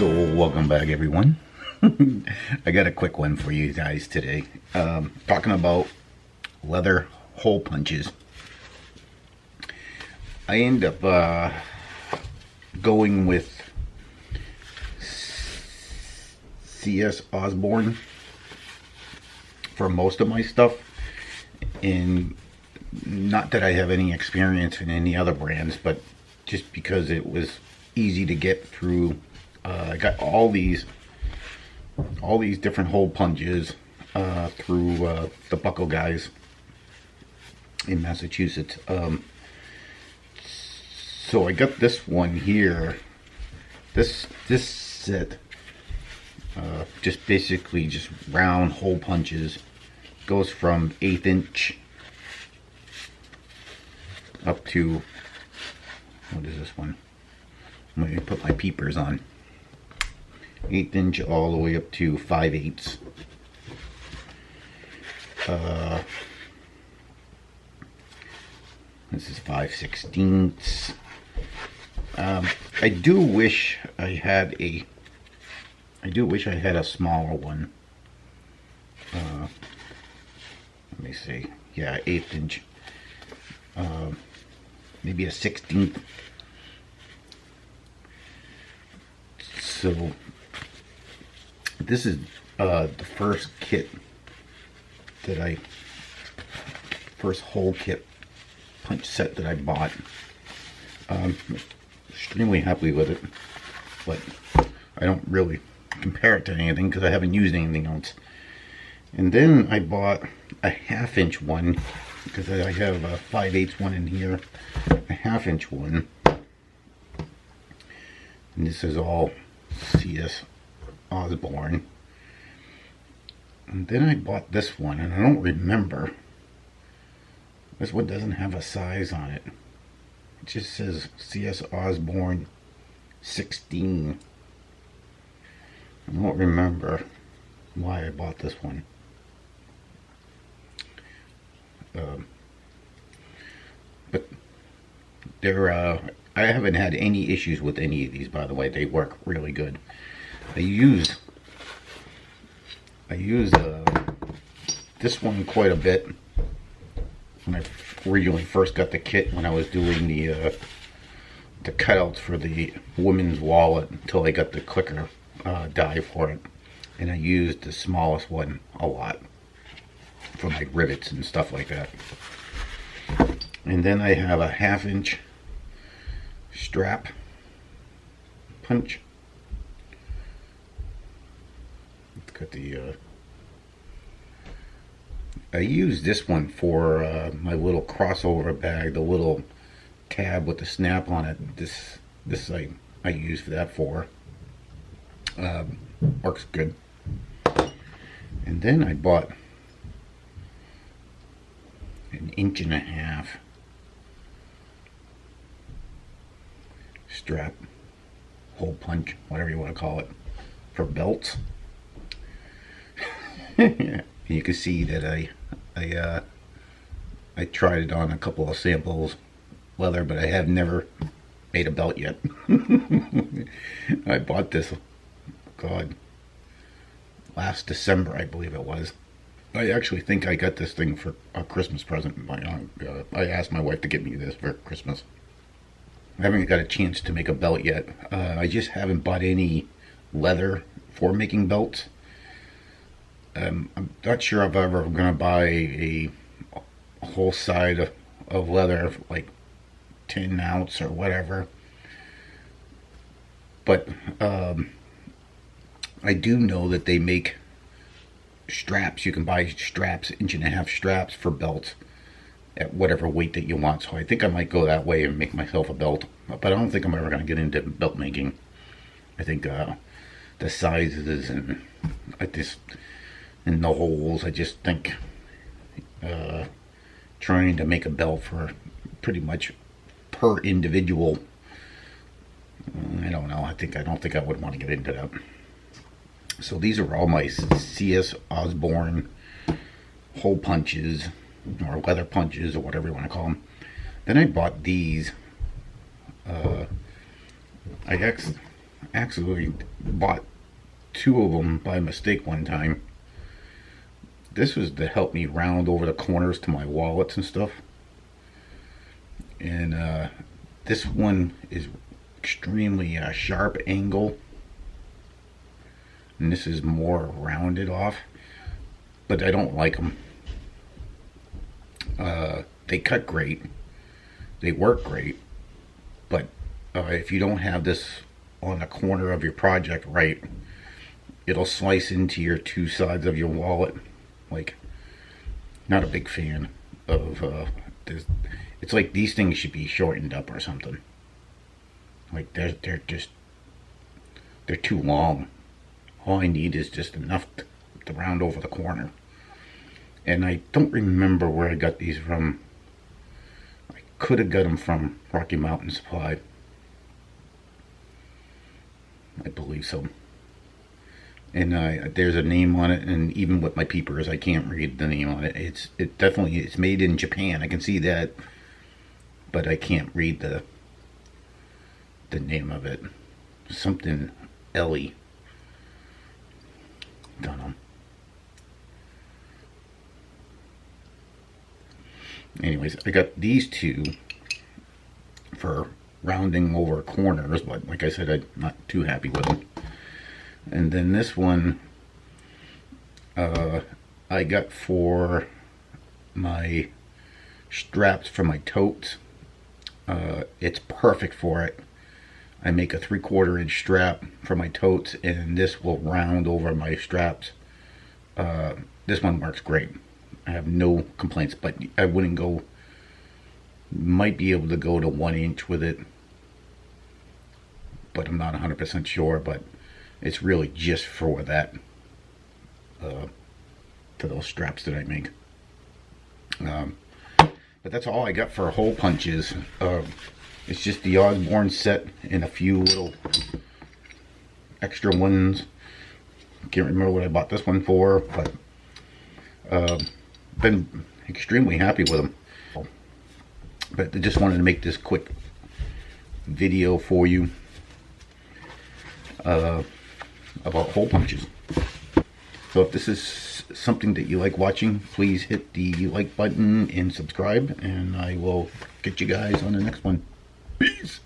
So welcome back, everyone. I got a quick one for you guys today. Talking about leather hole punches. I end up going with C.S.Osborne for most of my stuff, and not that I have any experience in any other brands, but just because it was easy to get through. I got all these different hole punches through the Buckle guys in Massachusetts. So I got this one here. This set, just basically just round hole punches, goes from 1/8 inch up to, what is this one? I'm going to put my peepers on. 1/8 inch all the way up to 5/8. This is 5/16. I do wish I had a smaller one. Let me see. Yeah, 1/8 inch. Maybe a 16th. So this is the first hole kit punch set that I bought. Extremely happy with it, but I don't really compare it to anything because I haven't used anything else. And then I bought a 1/2 inch one because I have a 5/8 one in here, a 1/2 inch one, and this is all C.S.Osborne. And then I bought this one, and I don't remember. This one doesn't have a size on it. It just says C.S.Osborne 16. I don't remember why I bought this one. But they're I haven't had any issues with any of these, by the way. They work really good. I use this one quite a bit when I originally first got the kit, when I was doing the cutouts for the women's wallet, until I got the clicker die for it. And I used the smallest one a lot for my rivets and stuff like that. And then I have a 1/2 inch strap punch. It's got the I use this one for my little crossover bag, the little tab with the snap on it. This I use for that for. Works good. And then I bought an 1.5 inch strap, hole punch, whatever you want to call it, for belts. You can see that I tried it on a couple of samples leather, but I have never made a belt yet. I bought this, God, last December, I believe it was. I actually think I got this thing for a Christmas present. I asked my wife to get me this for Christmas. I haven't got a chance to make a belt yet. I just haven't bought any leather for making belts. I'm not sure if I'm ever going to buy a whole side of leather, like 10 ounce or whatever. But I do know that they make straps. You can buy straps, 1.5 inch straps for belts at whatever weight that you want. So I think I might go that way and make myself a belt. But I don't think I'm ever going to get into belt making. I think the sizes and and the holes, I just think trying to make a belt for pretty much per individual, I don't know. I don't think I would want to get into that. So these are all my C.S.Osborne hole punches, or leather punches, or whatever you want to call them. Then I bought these. I actually bought two of them by mistake one time. This was to help me round over the corners to my wallets and stuff. And this one is extremely sharp angle, and this is more rounded off, but I don't like them. They cut great, they work great, but if you don't have this on the corner of your project right, it'll slice into your two sides of your wallet. Like, not a big fan of this. It's like these things should be shortened up or something. Like they're too long. All I need is just enough to round over the corner. And I don't remember where I got these from. I could have got them from Rocky Mountain Supply. I believe so. And there's a name on it, and even with my peepers, I can't read the name on it. It's made in Japan. I can see that, but I can't read the name of it. Something Ellie. Don't know. Anyways, I got these two for rounding over corners, but like I said, I'm not too happy with them. And then this one I got for my straps for my totes. It's perfect for it. I make a 3/4 inch strap for my totes, and this will round over my straps. This one works great. I have no complaints, but I wouldn't go, might be able to go to 1 inch with it, but I'm not 100% sure. But it's really just for that, for those straps that I make. But that's all I got for hole punches. It's just the Osborne set and a few little extra ones. Can't remember what I bought this one for, but been extremely happy with them. But I just wanted to make this quick video for you about hole punches. So if this is something that you like watching, please hit the like button and subscribe, and I will get you guys on the next one. Peace.